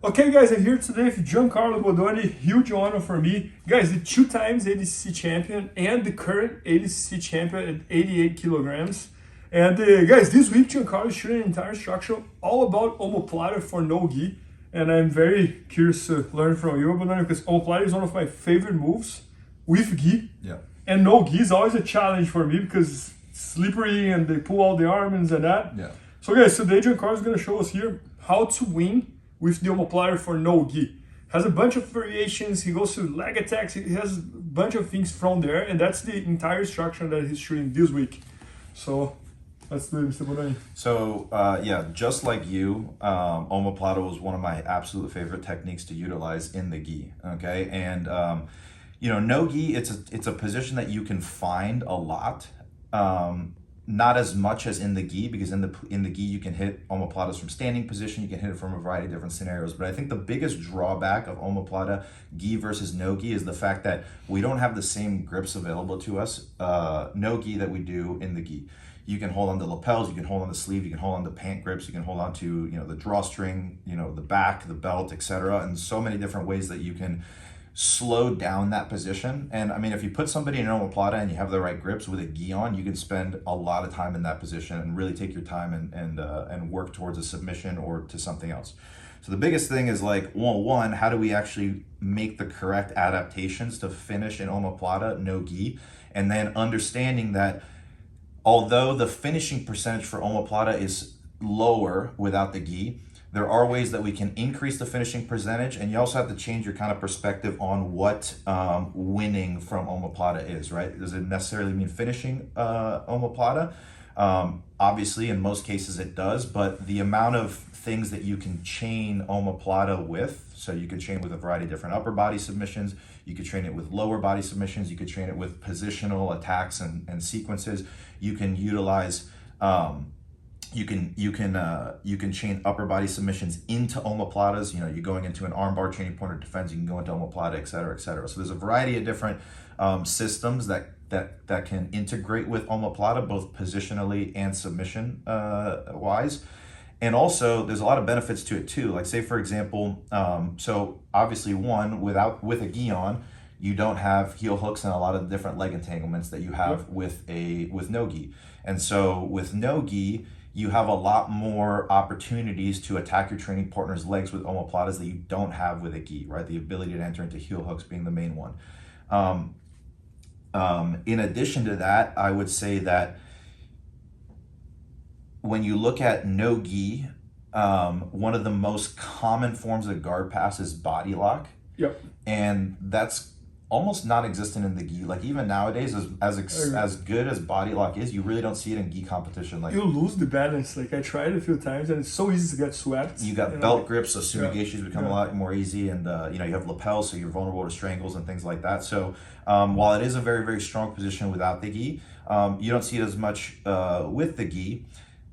Okay guys, I'm here today with Giancarlo Bodoni, huge honor for me. Guys, the 2 times ADCC champion and the current ADCC champion at 88 kilograms. And guys, this week Giancarlo is shooting an entire structure all about omoplata for no-gi. And I'm very curious to learn from you, Bodoni, because omoplata is one of my favorite moves with gi. Yeah. And no-gi is always a challenge for me because it's slippery and they pull out the arms and that. Yeah. So guys, today Giancarlo is going to show us here how to win with the omoplata for no-gi. Has a bunch of variations, he goes to leg attacks, he has a bunch of things from there, and that's the entire structure that he's shooting this week. So, let's do it, Mr. Bodoni. So, yeah, just like you, omoplata was one of my absolute favorite techniques to utilize in the gi, okay? And, you know, no-gi, it's a position that you can find a lot. Not as much as in the gi, because in the gi you can hit omoplatas from standing position, you can hit it from a variety of different scenarios. But I think the biggest drawback of omoplata gi versus no gi is the fact that we don't have the same grips available to us no gi that we do in the gi. You can hold on to lapels, you can hold on the sleeve, you can hold on to pant grips, you can hold on to the drawstring, the back, the belt, etc. And so many different ways that you can slow down that position. And I mean, if you put somebody in an omoplata and you have the right grips with a gi on, you can spend a lot of time in that position and really take your time and work towards a submission or to something else. So the biggest thing is like, one, how do we actually make the correct adaptations to finish in omoplata, no gi? And then understanding that although the finishing percentage for omoplata is lower without the gi, there are ways that we can increase the finishing percentage, and you also have to change your kind of perspective on what winning from omoplata is, right? Does it necessarily mean finishing omoplata? Obviously, in most cases it does, but the amount of things that you can chain omoplata with, so you can chain with a variety of different upper body submissions, you could train it with lower body submissions, you could train it with positional attacks and sequences, you can utilize you can chain upper body submissions into omoplatas. You're going into an armbar training point or defense, you can go into omoplata, et cetera, et cetera. So there's a variety of different systems that can integrate with omoplata, both positionally and submission wise. And also there's a lot of benefits to it too. Like say for example, so obviously with a gi on, you don't have heel hooks and a lot of different leg entanglements that you have with no gi. And so with no gi, you have a lot more opportunities to attack your training partner's legs with omoplatas that you don't have with a gi, right? The ability to enter into heel hooks being the main one. In addition to that, I would say that when you look at no gi, one of the most common forms of guard pass is body lock. Yep. And that's almost non-existent in the gi. Like even nowadays, as good as body lock is, you really don't see it in gi competition. Like you lose the balance. Like I tried a few times and it's so easy to get swept. You got belt grips, so sumigashis become a lot more easy, and you have lapels, so you're vulnerable to strangles and things like that. So while it is a very, very strong position without the gi, you don't see it as much with the gi.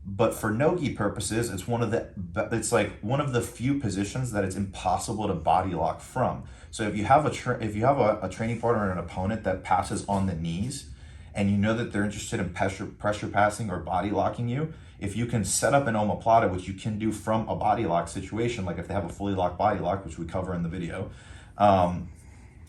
But for no-gi purposes, it's one of the few positions that it's impossible to body lock from. So if you have a training partner or an opponent that passes on the knees, and you know that they're interested in pressure passing or body locking you, if you can set up an omoplata, which you can do from a body lock situation, like if they have a fully locked body lock, which we cover in the video,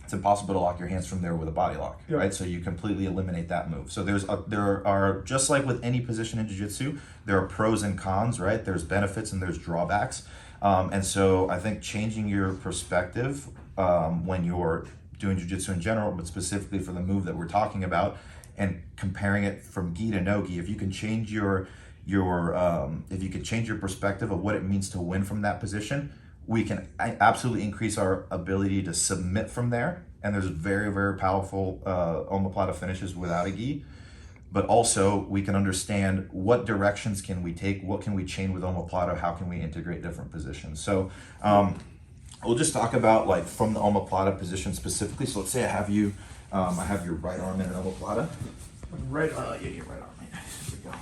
it's impossible to lock your hands from there with a body lock, right? So you completely eliminate that move. So there are, just like with any position in jiu-jitsu, there are pros and cons, right? There's benefits and there's drawbacks. And so I think changing your perspective when you're doing jiu-jitsu in general, but specifically for the move that we're talking about, and comparing it from gi to no gi, if you can change your perspective of what it means to win from that position, we can absolutely increase our ability to submit from there. And there's very, very powerful omoplata finishes without a gi. But also we can understand what directions can we take, what can we chain with omoplata, how can we integrate different positions. So we'll just talk about like from the omoplata position specifically. So let's say I have your right arm in an omoplata. Right arm. Yeah, your right arm. Here we go.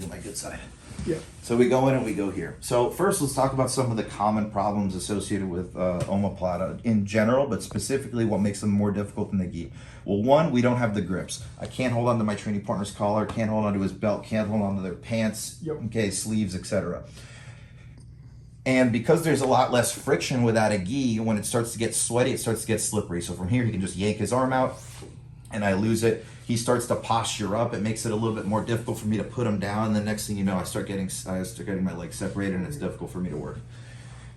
Do my good side. Yeah. So we go in and we go here. So first, let's talk about some of the common problems associated with omoplata in general, but specifically what makes them more difficult than the gi. Well, one, we don't have the grips. I can't hold on to my training partner's collar, can't hold on to his belt, can't hold on to their pants, okay, sleeves, etc. And because there's a lot less friction without a gi, when it starts to get sweaty, it starts to get slippery. So from here, he can just yank his arm out and I lose it. He starts to posture up. It makes it a little bit more difficult for me to put him down. And the next thing you know, I start getting my legs separated and it's difficult for me to work.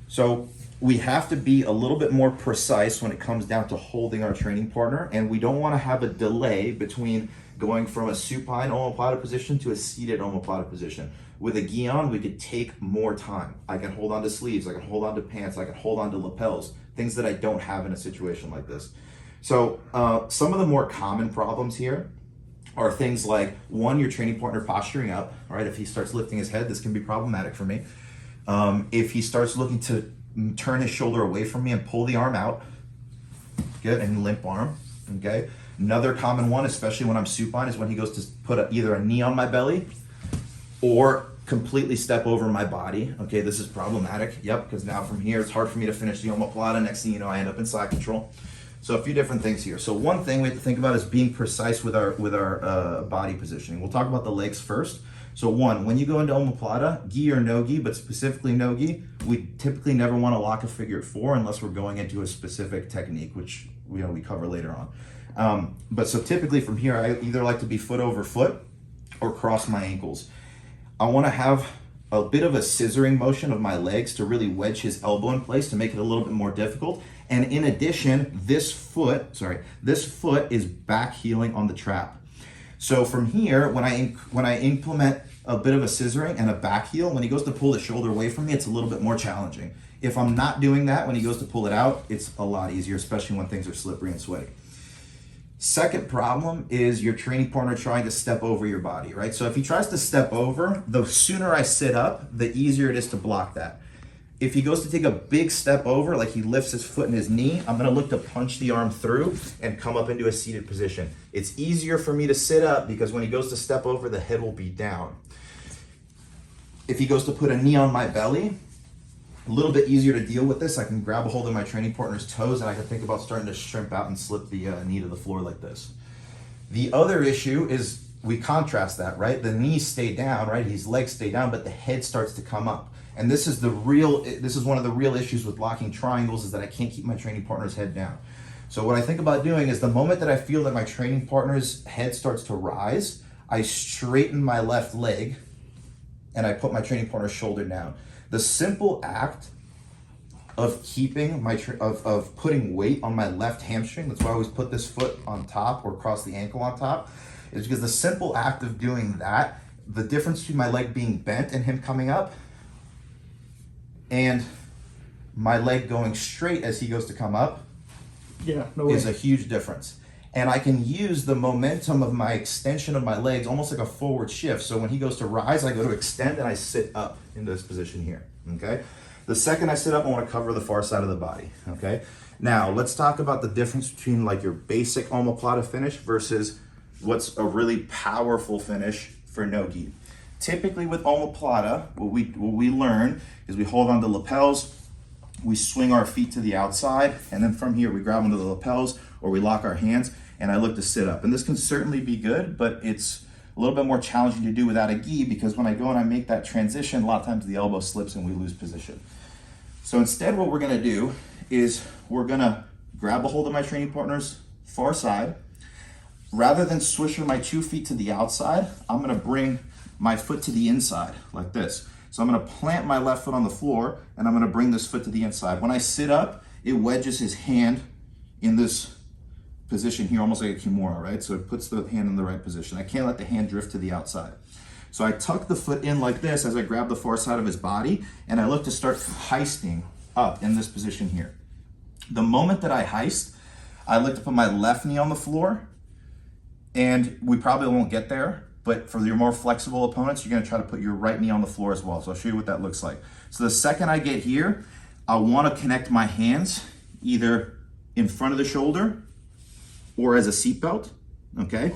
So we have to be a little bit more precise when it comes down to holding our training partner. And we don't want to have a delay between going from a supine omoplata position to a seated omoplata position. With a gi on, we could take more time. I can hold on to sleeves, I can hold on to pants, I can hold on to lapels, things that I don't have in a situation like this. So some of the more common problems here are things like, one, your training partner posturing up, right? If he starts lifting his head, this can be problematic for me. If he starts looking to turn his shoulder away from me and pull the arm out, good, and limp arm, okay? Another common one, especially when I'm supine, is when he goes to put either a knee on my belly or completely step over my body. Okay, this is problematic. Yep, because now from here, it's hard for me to finish the omoplata. Next thing you know, I end up in side control. So a few different things here. So one thing we have to think about is being precise with our body positioning. We'll talk about the legs first. So one, when you go into omoplata, gi or no gi, but specifically no gi, we typically never want to lock a figure at 4 unless we're going into a specific technique, which we cover later on. But so typically from here, I either like to be foot over foot or cross my ankles. I want to have a bit of a scissoring motion of my legs to really wedge his elbow in place to make it a little bit more difficult. And in addition, this foot is back heeling on the trap. So from here, when I implement a bit of a scissoring and a back heel, when he goes to pull the shoulder away from me, it's a little bit more challenging. If I'm not doing that, when he goes to pull it out, it's a lot easier, especially when things are slippery and sweaty. Second problem is your training partner trying to step over your body, right? So if he tries to step over, the sooner I sit up, the easier it is to block that. If he goes to take a big step over, like he lifts his foot and his knee, I'm gonna look to punch the arm through and come up into a seated position. It's easier for me to sit up because when he goes to step over, the head will be down. If he goes to put a knee on my belly, a little bit easier to deal with this. I can grab a hold of my training partner's toes and I can think about starting to shrimp out and slip the knee to the floor like this. The other issue is we contrast that, right? The knees stay down, right? His legs stay down, but the head starts to come up. And this is one of the real issues with locking triangles, is that I can't keep my training partner's head down. So what I think about doing is the moment that I feel that my training partner's head starts to rise, I straighten my left leg and I put my training partner's shoulder down. The simple act of keeping of putting weight on my left hamstring, that's why I always put this foot on top or cross the ankle on top, is because the simple act of doing that, the difference between my leg being bent and him coming up and my leg going straight as he goes to come up is a huge difference. And I can use the momentum of my extension of my legs almost like a forward shift. So when he goes to rise, I go to extend and I sit up in this position here, okay? The second I sit up, I want to cover the far side of the body, okay? Now, let's talk about the difference between like your basic omoplata finish versus what's a really powerful finish for no-gi. Typically with omoplata, what we learn is we hold on to lapels, we swing our feet to the outside, and then from here we grab onto the lapels or we lock our hands, and I look to sit up. And this can certainly be good, but it's a little bit more challenging to do without a gi because when I go and I make that transition, a lot of times the elbow slips and we lose position. So instead what we're gonna do is we're gonna grab a hold of my training partner's far side. Rather than swishing my 2 feet to the outside, I'm gonna bring my foot to the inside like this. So I'm gonna plant my left foot on the floor and I'm gonna bring this foot to the inside. When I sit up, it wedges his hand in this position here, almost like a kimura, right? So it puts the hand in the right position. I can't let the hand drift to the outside. So I tuck the foot in like this as I grab the far side of his body and I look to start heisting up in this position here. The moment that I heist, I look to put my left knee on the floor, and we probably won't get there, but for your more flexible opponents, you're gonna try to put your right knee on the floor as well. So I'll show you what that looks like. So the second I get here, I wanna connect my hands either in front of the shoulder or as a seatbelt, okay?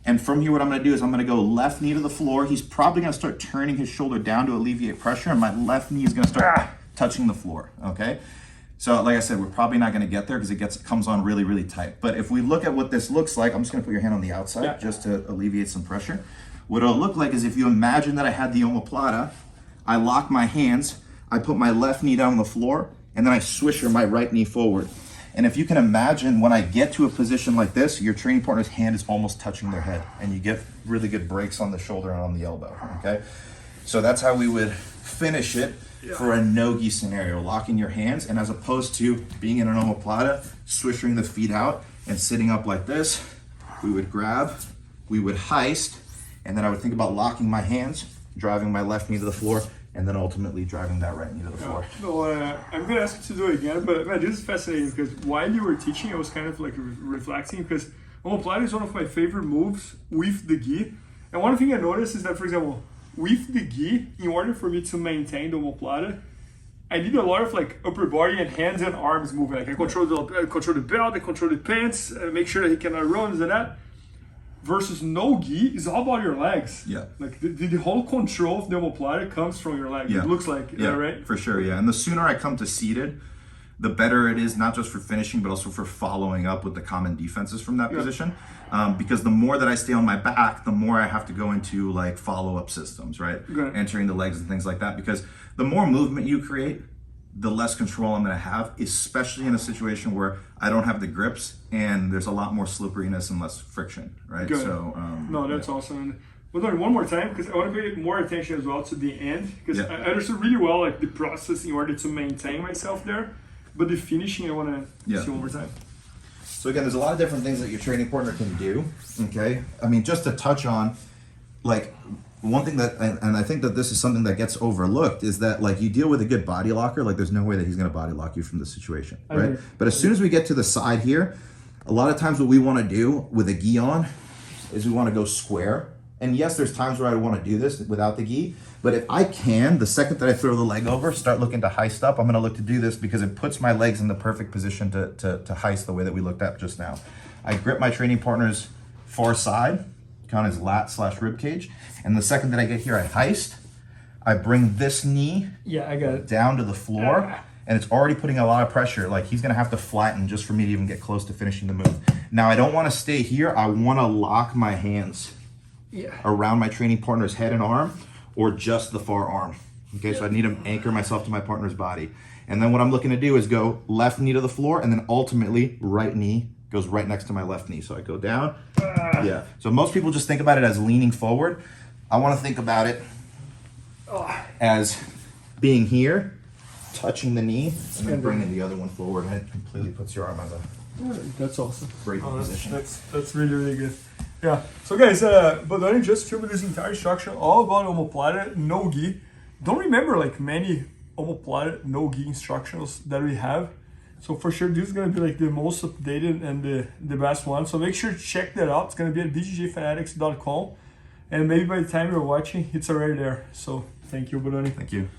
And from here, what I'm gonna do is I'm gonna go left knee to the floor. He's probably gonna start turning his shoulder down to alleviate pressure, and my left knee is gonna start touching the floor, okay? So like I said, we're probably not gonna get there because it comes on really, really tight. But if we look at what this looks like, I'm just gonna put your hand on the outside just to alleviate some pressure. What it'll look like is if you imagine that I had the omoplata, I lock my hands, I put my left knee down on the floor, and then I swisher my right knee forward. And if you can imagine, when I get to a position like this, your training partner's hand is almost touching their head, and you get really good breaks on the shoulder and on the elbow, okay? So that's how we would finish it for a no-gi scenario, locking your hands, and as opposed to being in an omoplata, swishing the feet out and sitting up like this, we would grab, we would heist, and then I would think about locking my hands, driving my left knee to the floor, and then ultimately driving that right knee to the floor. No, I'm gonna ask you to do it again, but man, this is fascinating because while you were teaching, I was kind of like reflecting because omoplata is one of my favorite moves with the gi. And one thing I noticed is that, for example, with the gi, in order for me to maintain the omoplata, I need a lot of like upper body and hands and arms moving. Like I control the belt, I control the pants, make sure that he cannot run, this and that. Versus no-gi is all about your legs. Yeah. Like the whole control of the omoplata comes from your legs. Yeah. It looks like, yeah, right? For sure, yeah. And the sooner I come to seated, the better it is, not just for finishing, but also for following up with the common defenses from that position. Because the more that I stay on my back, the more I have to go into like follow-up systems, right? Entering the legs and things like that. Because the more movement you create, the less control I'm gonna have, especially in a situation where I don't have the grips and there's a lot more slipperiness and less friction, right? Good. So, no, that's awesome. But one more time, because I want to pay more attention as well to the end, because I understood really well like the process in order to maintain myself there, but the finishing I want to see one more time. So again, there's a lot of different things that your training partner can do, okay? I mean, just to touch on, like, one thing that, and I think that this is something that gets overlooked, is that like you deal with a good body locker, like there's no way that he's gonna body lock you from the situation, right? But as soon as we get to the side here, a lot of times what we wanna do with a gi on is we wanna go square. And yes, there's times where I wanna do this without the gi, but if I can, the second that I throw the leg over, start looking to heist up, I'm gonna look to do this because it puts my legs in the perfect position to heist the way that we looked at just now. I grip my training partner's far side, count as lat / rib cage. And the second that I get here, I heist. I bring this knee down to the floor, and it's already putting a lot of pressure. Like he's gonna have to flatten just for me to even get close to finishing the move. Now I don't wanna stay here. I wanna lock my hands around my training partner's head and arm, or just the far arm. Okay, so I need to anchor myself to my partner's body. And then what I'm looking to do is go left knee to the floor, and then ultimately right knee goes right next to my left knee. So I go down, So most people just think about it as leaning forward. I wanna think about it as being here, touching the knee, and then bringing the other one forward, and it completely puts your arm as a that's awesome. Great position. That's really, really good. Yeah. So guys, Bodoni just filmed this entire instruction all about omoplata, no gi. Don't remember like many omoplata, no gi instructions that we have. So for sure, this is gonna be like the most updated and the best one. So make sure to check that out. It's gonna be at bjjfanatics.com, and maybe by the time you're watching, it's already there. So thank you, Bodoni. Thank you.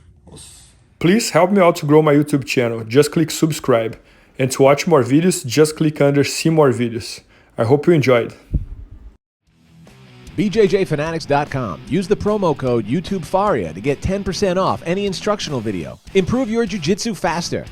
Please help me out to grow my YouTube channel. Just click subscribe, and to watch more videos, just click under see more videos. I hope you enjoyed. bjjfanatics.com. Use the promo code YouTubeFaria to get 10% off any instructional video. Improve your jiu-jitsu faster.